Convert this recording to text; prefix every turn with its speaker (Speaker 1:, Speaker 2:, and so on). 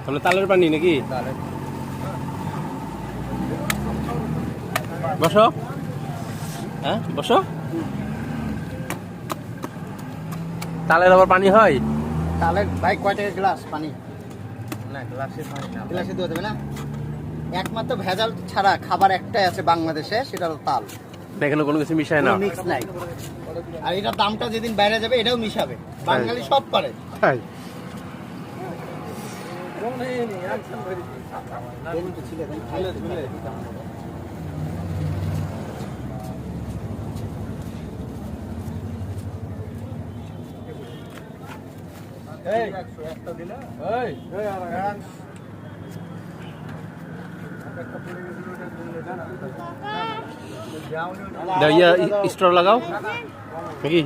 Speaker 1: তাহলে তালের পানি নাকি? বসো, হ্যাঁ বসো। তালের আবার পানি হয়?
Speaker 2: তালের ভাই কয় টাকা গ্লাস পানি? না গ্লাসে পানি না, গ্লাসে দেওয়া যাবে না। একমাত্র ভেজাল ছাড়া খাবার একটাই আছে বাংলাদেশে, সেটা হলো তাল।
Speaker 1: এখানে কোনো কিছু মিশায় না,
Speaker 2: মিক্স নাই। আর এটার দামটা যেদিন বাইরে যাবে এটাও মিশাবে। বাঙালি সব পারে।
Speaker 1: স্টোর লাগাও নাকি?